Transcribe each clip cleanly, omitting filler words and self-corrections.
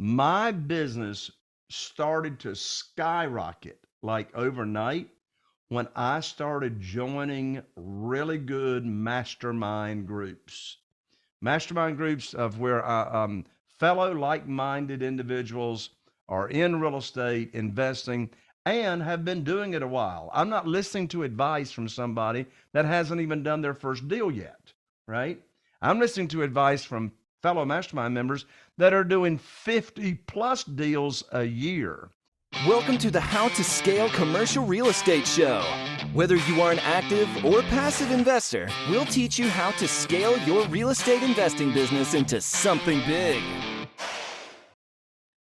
my business started to skyrocket like overnight when I started joining really good mastermind groups. Mastermind groups of where fellow like-minded individuals are in real estate investing and have been doing it a while. I'm not listening to advice from somebody that hasn't even done their first deal yet, right? I'm listening to advice from fellow mastermind members that are doing 50 plus deals a year. Welcome to the How to Scale Commercial Real Estate Show. Whether you are an active or passive investor, we'll teach you how to scale your real estate investing business into something big.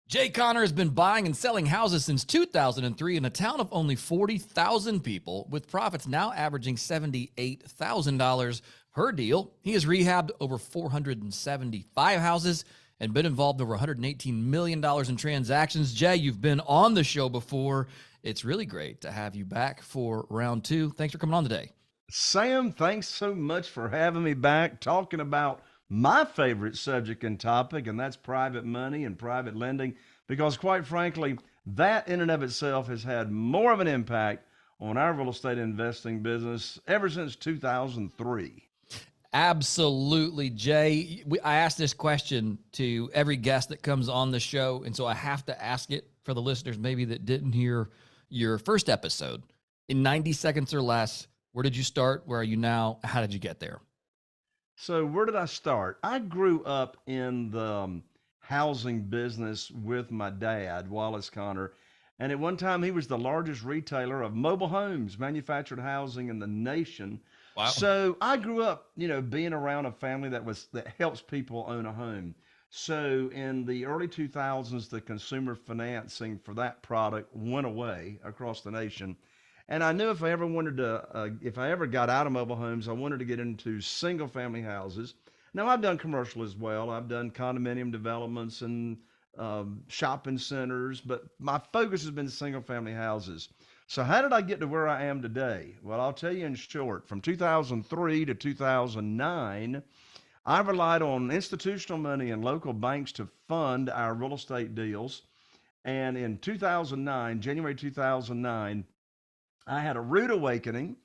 Jay Conner has been buying and selling houses since 2003 in a town of only 40,000 people, with profits now averaging $78,000 per deal. He has rehabbed over 475 houses and been involved over $118 million in transactions. Jay, you've been on the show before. It's really great to have you back for round two. Thanks for coming on today. Sam, thanks so much for having me back, talking about my favorite subject and topic, and that's private money and private lending, because quite frankly, that in and of itself has had more of an impact on our real estate investing business ever since 2003. Absolutely, Jay. I ask this question to every guest that comes on the show, and so I have to ask it for the listeners maybe that didn't hear your first episode. In 90 seconds or less, where did you start? Where are you now? How did you get there? So where did I start? I grew up in the housing business with my dad, Wallace Conner, and at one time he was the largest retailer of mobile homes, manufactured housing in the nation. Wow. So I grew up, being around a family that helps people own a home. So in the early 2000s, the consumer financing for that product went away across the nation. And I knew if I ever got out of mobile homes, I wanted to get into single family houses. Now I've done commercial as well. I've done condominium developments and shopping centers, but my focus has been single family houses. So how did I get to where I am today? Well, I'll tell you in short. From 2003 to 2009, I relied on institutional money and local banks to fund our real estate deals. And in 2009, January 2009, I had a rude awakening.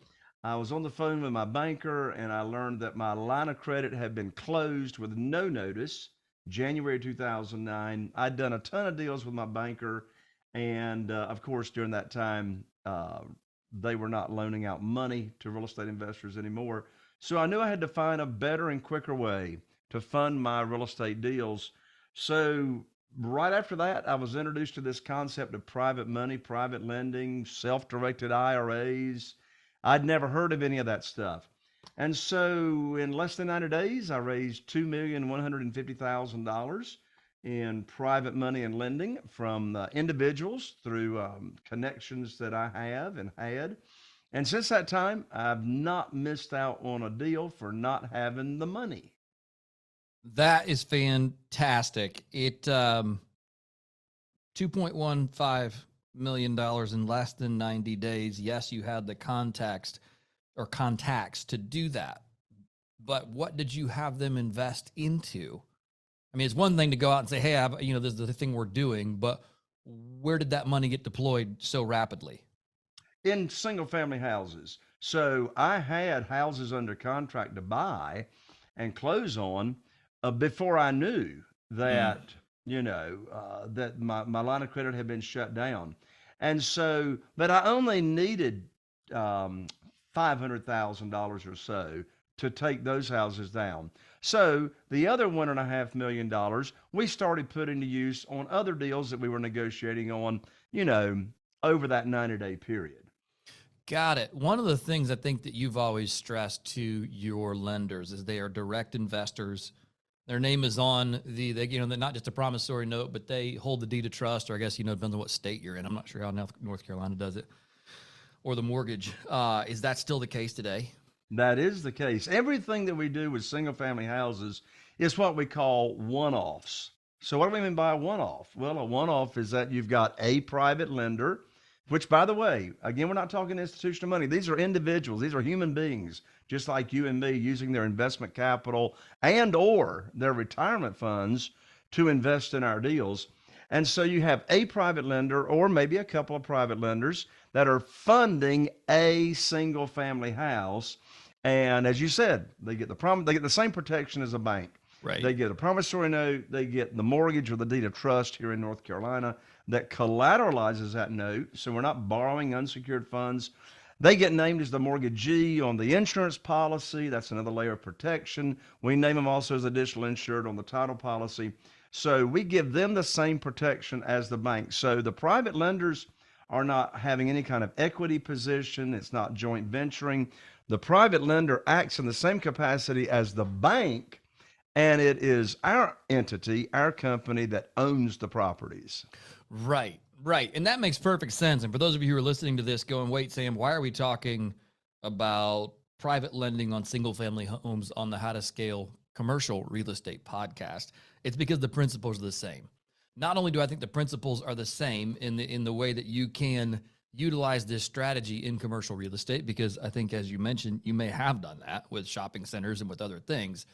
I was on the phone with my banker and I learned that my line of credit had been closed with no notice. January 2009, I'd done a ton of deals with my banker. And of course, during that time, they were not loaning out money to real estate investors anymore. So I knew I had to find a better and quicker way to fund my real estate deals. So right after that, I was introduced to this concept of private money, private lending, self-directed IRAs. I'd never heard of any of that stuff. And so in less than 90 days, I raised $2,150,000 in private money and lending from individuals through connections that I have and had. And since that time, I've not missed out on a deal for not having the money. That is fantastic. It $2.15 million in less than 90 days. Yes, you had the contacts to do that. But what did you have them invest into? I mean, it's one thing to go out and say, hey, this is the thing we're doing, but where did that money get deployed so rapidly? In single family houses. So I had houses under contract to buy and close on before I knew that, that my line of credit had been shut down. And so, but I only needed $500,000 or so to take those houses down. So the other $1.5 million, we started putting to use on other deals that we were negotiating on, over that 90-day period. Got it. One of the things I think that you've always stressed to your lenders is they are direct investors. Their name is on they're not just a promissory note, but they hold the deed of trust, or I guess, it depends on what state you're in. I'm not sure how North Carolina does it, or the mortgage. Is that still the case today? That is the case. Everything that we do with single family houses is what we call one-offs. So what do we mean by a one-off? Well, a one-off is that you've got a private lender, which, by the way, again, we're not talking institutional money. These are individuals. These are human beings, just like you and me, using their investment capital and or their retirement funds to invest in our deals. And so you have a private lender or maybe a couple of private lenders that are funding a single family house. And as you said, they get they get the same protection as a bank. Right. They get a promissory note, they get the mortgage or the deed of trust here in North Carolina that collateralizes that note. So we're not borrowing unsecured funds. They get named as the mortgagee on the insurance policy. That's another layer of protection. We name them also as additional insured on the title policy. So we give them the same protection as the bank. So the private lenders are not having any kind of equity position. It's not joint venturing. The private lender acts in the same capacity as the bank, and it is our entity, our company that owns the properties. Right, right. And that makes perfect sense. And for those of you who are listening to this going, wait, Sam, why are we talking about private lending on single family homes on the How to Scale Commercial Real Estate podcast? It's because the principles are the same. Not only do I think the principles are the same in the way that you can utilize this strategy in commercial real estate, because I think, as you mentioned, you may have done that with shopping centers and with other things.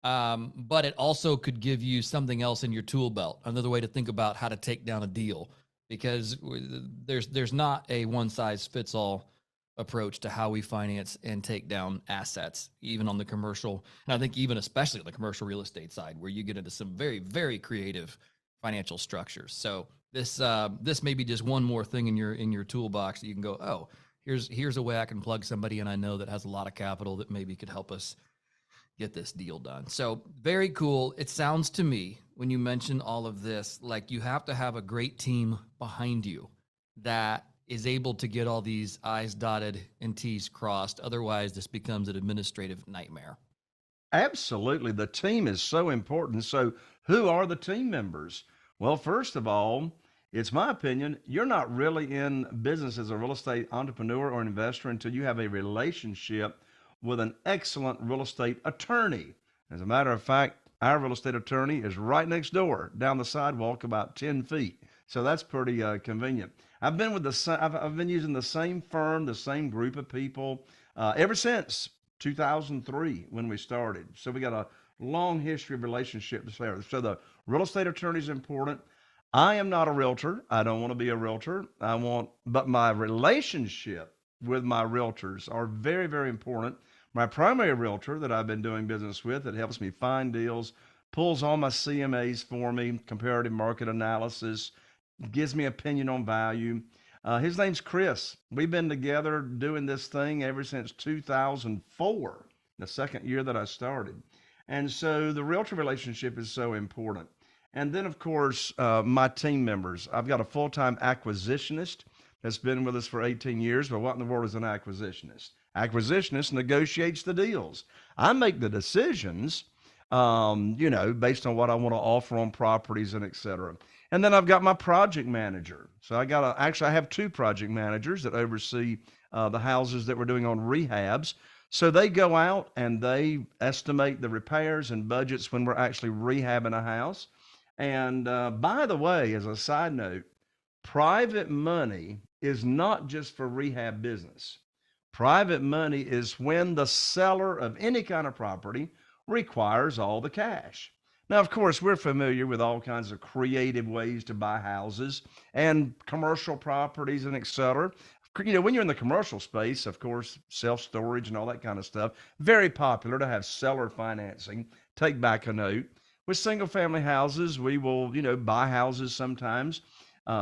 But it also could give you something else in your tool belt, another way to think about how to take down a deal, because there's not a one size fits all approach to how we finance and take down assets, even on the commercial. And I think even especially on the commercial real estate side, where you get into some very, very creative financial structures. So this may be just one more thing in your toolbox that you can go, oh, here's a way I can plug somebody in I know that has a lot of capital that maybe could help us get this deal done. So very cool. It sounds to me, when you mention all of this, like you have to have a great team behind you that is able to get all these I's dotted and T's crossed. Otherwise, this becomes an administrative nightmare. Absolutely. The team is so important. So who are the team members? Well, first of all, it's my opinion, you're not really in business as a real estate entrepreneur or investor until you have a relationship with an excellent real estate attorney. As a matter of fact, our real estate attorney is right next door, down the sidewalk about 10 feet. So that's pretty convenient. I've been I've been using the same firm, the same group of people ever since 2003 when we started. So we got a long history of relationships there. So the real estate attorney is important. I am not a realtor. I don't want to be a realtor. But my relationship with my realtors are very, very important. My primary realtor that I've been doing business with that helps me find deals, pulls all my CMAs for me, comparative market analysis, gives me opinion on value. His name's Chris. We've been together doing this thing ever since 2004, the second year that I started. And so the realtor relationship is so important. And then, of course, my team members. I've got a full-time acquisitionist that's been with us for 18 years. But what in the world is an acquisitionist? Acquisitionist negotiates the deals. I make the decisions, based on what I want to offer on properties and et cetera. And then I've got my project manager. So I have two project managers that oversee the houses that we're doing on rehabs. So they go out and they estimate the repairs and budgets when we're actually rehabbing a house. And by the way, as a side note, private money is not just for rehab business. Private money is when the seller of any kind of property requires all the cash. Now, of course, we're familiar with all kinds of creative ways to buy houses and commercial properties and et cetera. When you're in the commercial space, of course, self-storage and all that kind of stuff, very popular to have seller financing, take back a note. With single family houses, we will, buy houses sometimes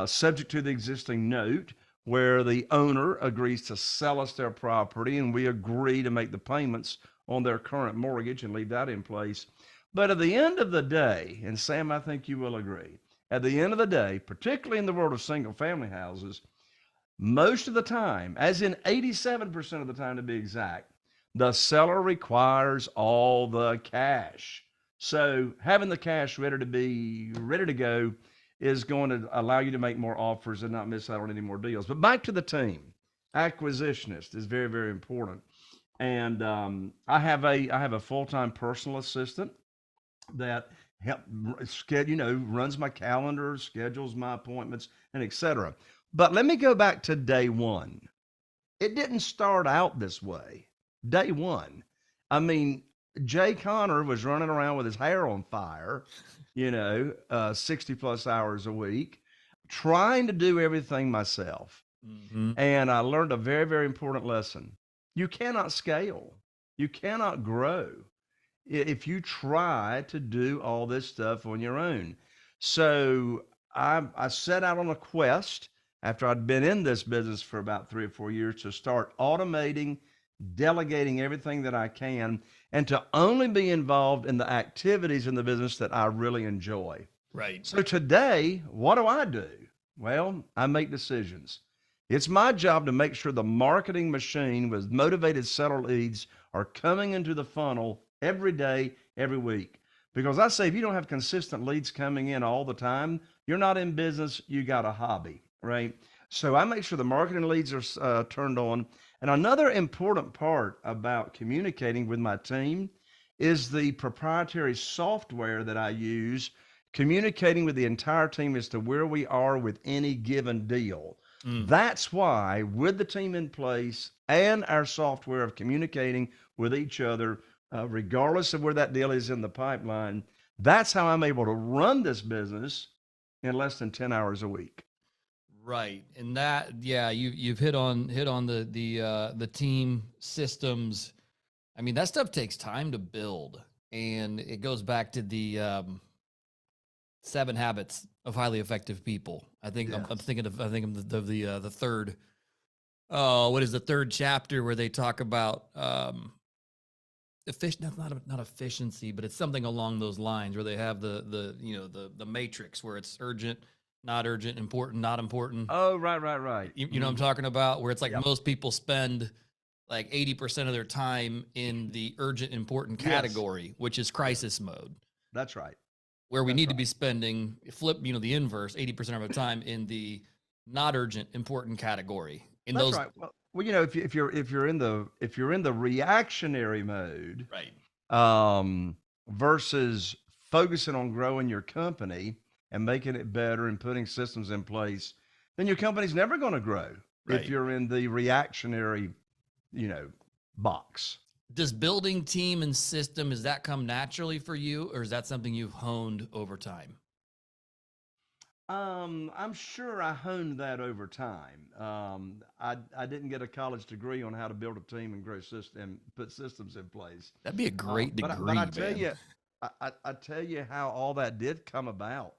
subject to the existing note, where the owner agrees to sell us their property and we agree to make the payments on their current mortgage and leave that in place. But at the end of the day, and Sam, I think you will agree, at the end of the day, particularly in the world of single family houses, most of the time, as in 87% of the time to be exact, the seller requires all the cash. So having the cash ready to go is going to allow you to make more offers and not miss out on any more deals. But back to the team, acquisitionist is very, very important. And I have a full-time personal assistant that runs my calendar, schedules my appointments, and etc. But let me go back to day one. It didn't start out this way. Day one. I mean, Jay Connor was running around with his hair on fire, 60 plus hours a week, trying to do everything myself. Hmm. And I learned a very, very important lesson. You cannot scale. You cannot grow if you try to do all this stuff on your own. So I set out on a quest after I'd been in this business for about 3 or 4 years to start automating, delegating everything that I can, and to only be involved in the activities in the business that I really enjoy. Right. So today, what do? Well, I make decisions. It's my job to make sure the marketing machine with motivated seller leads are coming into the funnel every day, every week. Because I say if you don't have consistent leads coming in all the time, you're not in business, you got a hobby, right? So I make sure the marketing leads are turned on. And another important part about communicating with my team is the proprietary software that I use, communicating with the entire team as to where we are with any given deal. That's why, with the team in place and our software of communicating with each other, regardless of where that deal is in the pipeline, that's how I'm able to run this business in less than 10 hours a week. Right. And that, yeah, you've hit on the team systems. I mean, that stuff takes time to build, and it goes back to the 7 habits of highly effective people. I think I'm Yes. thinking of the third. Oh, what is the third chapter where they talk about not efficiency, but it's something along those lines where they have the matrix where it's urgent, not urgent, important, not important. Oh, right. You know what I'm talking about? Where it's like Yep. most people spend like 80% of their time in the urgent, important Yes. category, which is crisis mode, That's right. where we That's need to right. be spending the inverse, 80% of our time in the not urgent, important category. In That's those, right. Well, if you're in the reactionary mode, right, versus focusing on growing your company and making it better and putting systems in place, then your company's never going to grow if right. you're in the reactionary, box. Does building team and system, does that come naturally for you, or is that something you've honed over time? I'm sure I honed that over time. I didn't get a college degree on how to build a team and grow system and put systems in place. That'd be a great But I degree, tell man. you, I tell you how all that did come about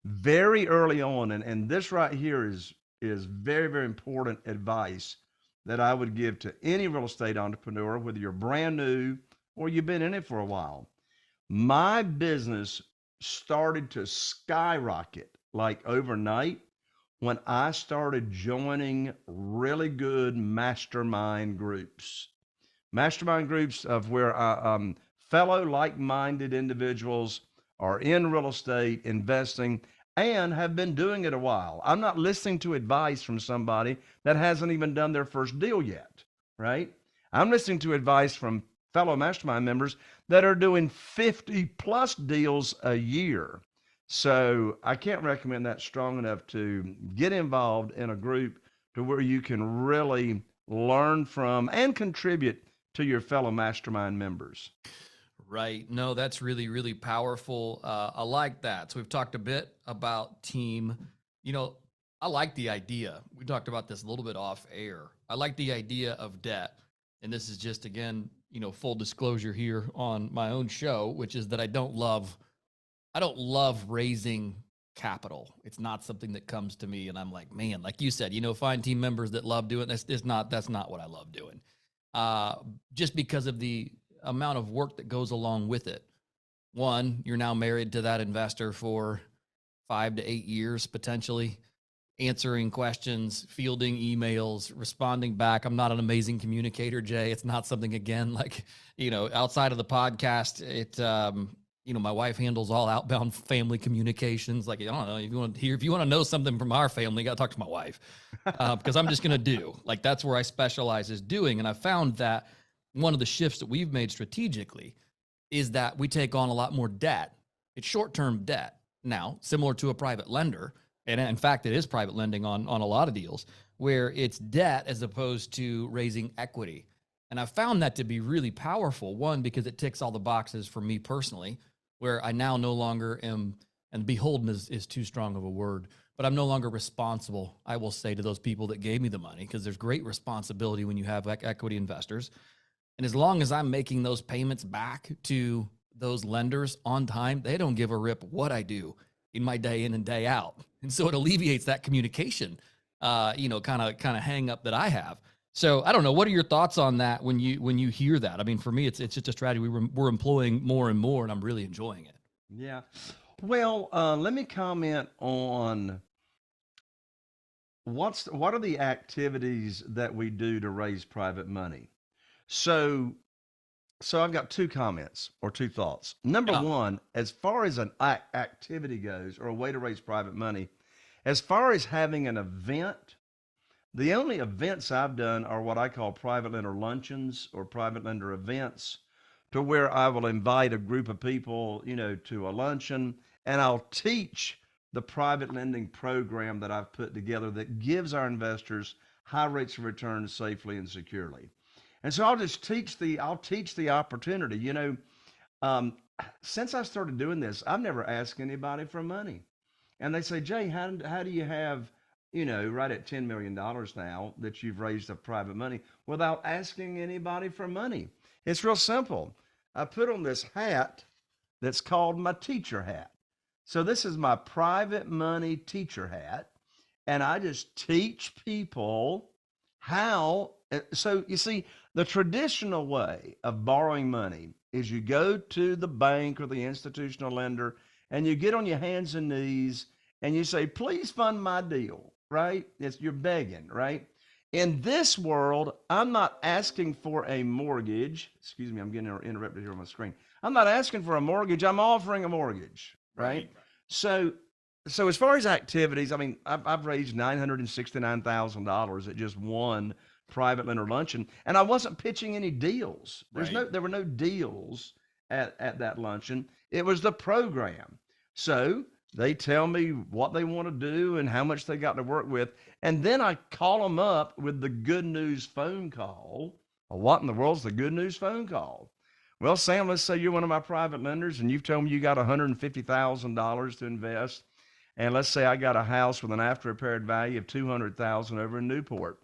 very early on, and this right here is very, very important advice that I would give to any real estate entrepreneur, whether you're brand new or you've been in it for a while. My business started to skyrocket like overnight when I started joining really good mastermind groups. Mastermind groups of where fellow like-minded individuals are in real estate investing and have been doing it a while. I'm not listening to advice from somebody that hasn't even done their first deal yet, right? I'm listening to advice from fellow mastermind members that are doing 50 plus deals a year. So I can't recommend that strong enough to get involved in a group to where you can really learn from and contribute to your fellow mastermind members. Right. No, that's really, really powerful. I like that. So we've talked a bit about team. You know, I like the idea. We talked about this a little bit off air. I like the idea of debt. And this is just, again, full disclosure here on my own show, which is that I don't love raising capital. It's not something that comes to me. And I'm like, man, like you said, find team members that love doing this. That's not what I love doing. Just because of the amount of work that goes along with it. One, you're now married to that investor for 5 to 8 years, potentially, answering questions, fielding emails, responding back. I'm not an amazing communicator, Jay. It's not something, again, like, outside of the podcast, my wife handles all outbound family communications. Like, I don't know, if you want to know something from our family, you got to talk to my wife, because I'm just going to do, like, that's where I specialize, is doing. And I found that one of the shifts that we've made strategically is that we take on a lot more debt. It's short-term debt now, similar to a private lender. And in fact, it is private lending on a lot of deals, where it's debt as opposed to raising equity. And I found that to be really powerful. One, because it ticks all the boxes for me personally, where I now no longer am, and beholden is too strong of a word, but I'm no longer responsible, I will say, to those people that gave me the money, because there's great responsibility when you have equity investors. And as long as I'm making those payments back to those lenders on time, they don't give a rip what I do in my day in and day out. And so it alleviates that communication, kind of hang up that I have. So I don't know. What are your thoughts on that when you hear that? I mean, for me, it's just a strategy we're employing more and more, and I'm really enjoying it. Yeah. Well, let me comment on what are the activities that we do to raise private money. So So I've got two comments or two thoughts. Number Yeah. one, as far as an activity goes or a way to raise private money, as far as having an event, the only events I've done are what I call private lender luncheons or private lender events, to where I will invite a group of people, to a luncheon, and I'll teach the private lending program that I've put together that gives our investors high rates of return safely and securely. And so I'll teach the opportunity. Um, since I started doing this, I've never asked anybody for money. And they say, Jay, how do you have, right at $10 million now that you've raised of private money without asking anybody for money? It's real simple. I put on this hat that's called my teacher hat. So this is my private money teacher hat. And I just teach people how. So you see, the traditional way of borrowing money is you go to the bank or the institutional lender and you get on your hands and knees and you say, please fund my deal, right? You're begging, right? In this world, I'm not asking for a mortgage. Excuse me, I'm getting interrupted here on my screen. I'm not asking for a mortgage. I'm offering a mortgage, right? So, so as far as activities, I mean, I've raised $969,000 at just one private lender luncheon, and I wasn't pitching any deals. There were no deals at that luncheon. It was the program. So they tell me what they want to do and how much they got to work with, and then I call them up with the good news phone call. Well, what in the world's the good news phone call? Well, Sam, let's say you're one of my private lenders, and you've told me you got $150,000 to invest, and let's say I got a house with an after repaired value of $200,000 over in Newport.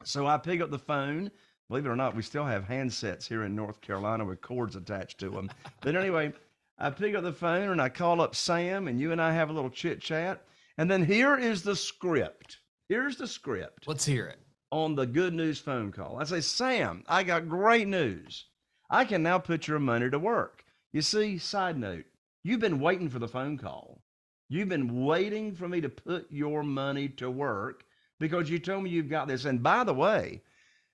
So I pick up the phone. Believe it or not, we still have handsets here in North Carolina with cords attached to them. But anyway, I pick up the phone and I call up Sam, and you and I have a little chit chat. And then here is the script. Here's the script Let's hear it. on the good news phone call. I say, Sam, I got great news. I can now put your money to work. You see, side note, you've been waiting for the phone call. You've been waiting for me to put your money to work because you told me you've got this. And by the way,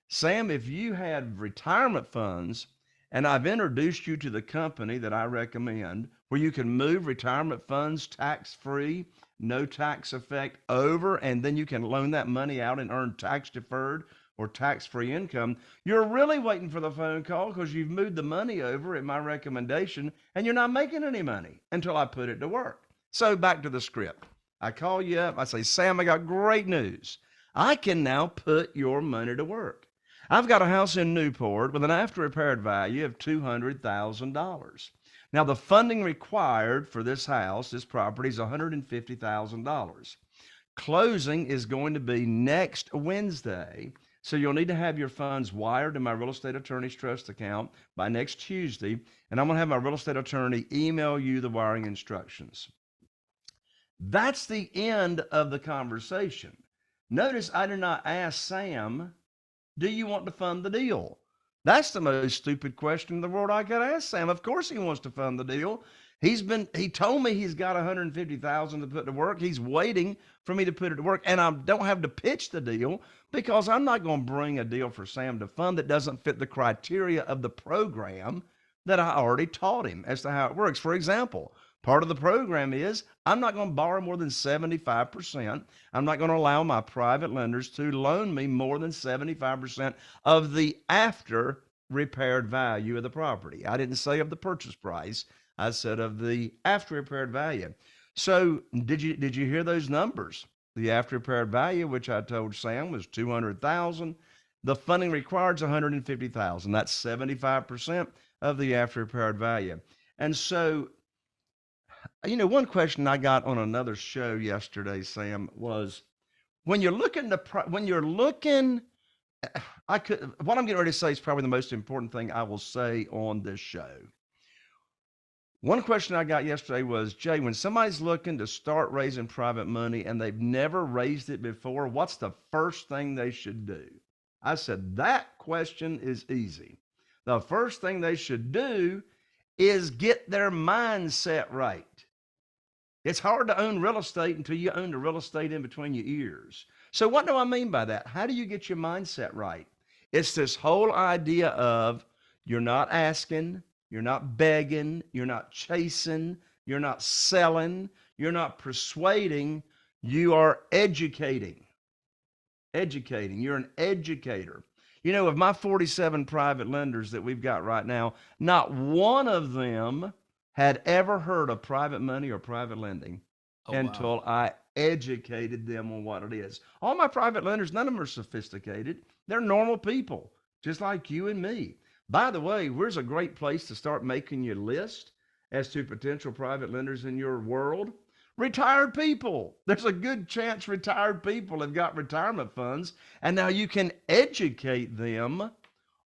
Sam, if you had retirement funds, and I've introduced you to the company that I recommend, where you can move retirement funds tax-free, no tax effect over, and then you can loan that money out and earn tax-deferred or tax-free income, you're really waiting for the phone call because you've moved the money over at my recommendation, and you're not making any money until I put it to work. So back to the script. I call you up. I say, Sam, I got great news. I can now put your money to work. I've got a house in Newport with an after repaired value of $200,000. Now, the funding required for this house, this property, is $150,000. Closing is going to be next Wednesday. So you'll need to have your funds wired to my real estate attorney's trust account by next Tuesday. And I'm going to have my real estate attorney email you the wiring instructions. That's the end of the conversation. Notice I did not ask Sam, do you want to fund the deal? That's the most stupid question in the world I could ask Sam. Of course he wants to fund the deal. He told me he's got $150,000 to put to work. He's waiting for me to put it to work. And I don't have to pitch the deal because I'm not going to bring a deal for Sam to fund that doesn't fit the criteria of the program that I already taught him as to how it works. For example, part of the program is I'm not going to borrow more than 75%. I'm not going to allow my private lenders to loan me more than 75% of the after repaired value of the property. I didn't say of the purchase price. I said of the after repaired value. So did you hear those numbers? The after repaired value, which I told Sam was $200,000. The funding required is $150,000. That's 75% of the after repaired value. And so, one question I got on another show yesterday, Sam, was when you're looking what I'm getting ready to say is probably the most important thing I will say on this show. One question I got yesterday was, Jay, when somebody's looking to start raising private money and they've never raised it before, what's the first thing they should do? I said, that question is easy. The first thing they should do is get their mindset right. It's hard to own real estate until you own the real estate in between your ears. So what do I mean by that? How do you get your mindset right? It's this whole idea of you're not asking, you're not begging, you're not chasing, you're not selling, you're not persuading, you are educating. You're an educator. Of my 47 private lenders that we've got right now, not one of them had ever heard of private money or private lending until I educated them on what it is. All my private lenders, none of them are sophisticated. They're normal people, just like you and me. By the way, where's a great place to start making your list as to potential private lenders in your world? Retired people. There's a good chance retired people have got retirement funds, and now you can educate them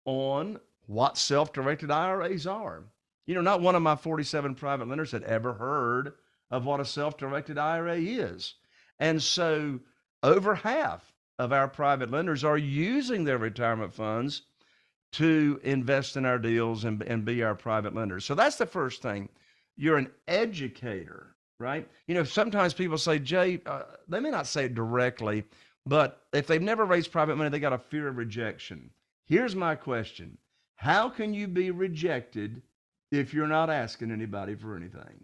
on what self-directed IRAs are. Not one of my 47 private lenders had ever heard of what a self-directed IRA is. And so over half of our private lenders are using their retirement funds to invest in our deals and be our private lenders. So that's the first thing. You're an educator, right? Sometimes people say, Jay, they may not say it directly, but if they've never raised private money, they got a fear of rejection. Here's my question. How can you be rejected if you're not asking anybody for anything?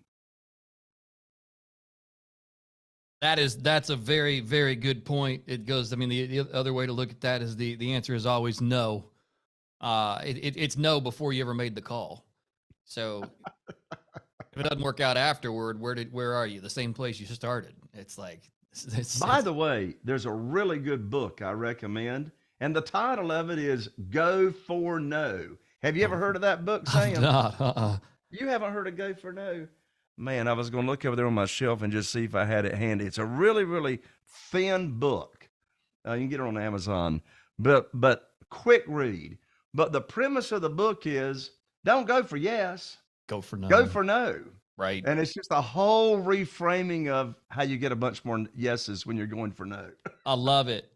That's a very, very good point. It goes, the other way to look at that is the answer is always no. It's no before you ever made the call. So if it doesn't work out afterward, where are you? The same place you started. It's like, by the way, there's a really good book I recommend, and the title of it is Go for No. Have you ever heard of that book, Sam? Not, You haven't heard of Go for No? Man, I was going to look over there on my shelf and just see if I had it handy. It's a really, really thin book. You can get it on Amazon, but quick read. But the premise of the book is don't go for yes. Go for no. Go for no. Right. And it's just a whole reframing of how you get a bunch more yeses when you're going for no. I love it.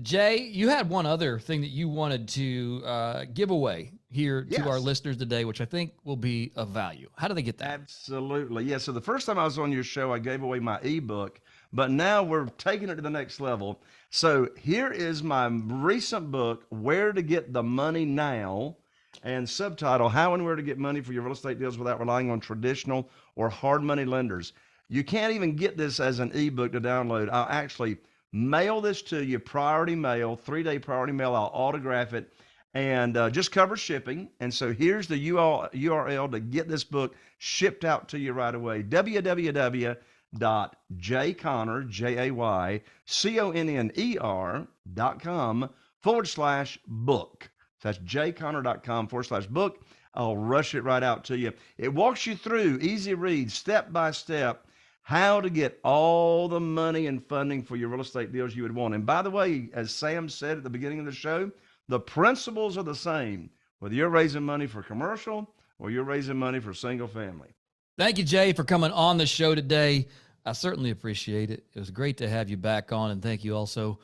Jay, you had one other thing that you wanted to give away here to our listeners today, which I think will be of value. How do they get that? Absolutely. Yeah. So the first time I was on your show, I gave away my ebook, but now we're taking it to the next level. So here is my recent book, Where to Get the Money Now, and subtitle, How and Where to Get Money for Your Real Estate Deals Without Relying on Traditional or Hard Money Lenders. You can't even get this as an ebook to download. I'll actually mail this to you, priority mail, 3-day priority mail. I'll autograph it and just cover shipping. And so here's the URL to get this book shipped out to you right away. www.jayconner.com/book. That's jayconner.com/book. I'll rush it right out to you. It walks you through, easy read, step by step, how to get all the money and funding for your real estate deals you would want. And by the way, as Sam said at the beginning of the show, the principles are the same, whether you're raising money for commercial or you're raising money for single family. Thank you, Jay, for coming on the show today. I certainly appreciate it. It was great to have you back on, and thank you also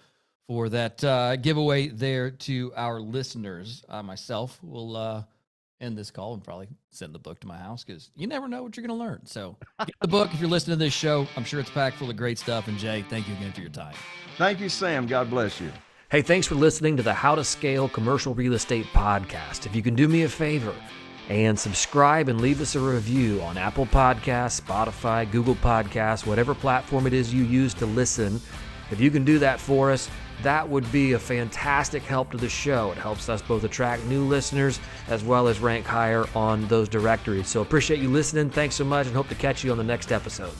for that giveaway there to our listeners. I myself will end this call and probably send the book to my house because you never know what you're going to learn. So get the book if you're listening to this show. I'm sure it's packed full of great stuff. And Jay, thank you again for your time. Thank you, Sam. God bless you. Hey, thanks for listening to the How to Scale Commercial Real Estate podcast. If you can do me a favor and subscribe and leave us a review on Apple Podcasts, Spotify, Google Podcasts, whatever platform it is you use to listen, if you can do that for us, that would be a fantastic help to the show. It helps us both attract new listeners as well as rank higher on those directories. So appreciate you listening. Thanks so much and hope to catch you on the next episode.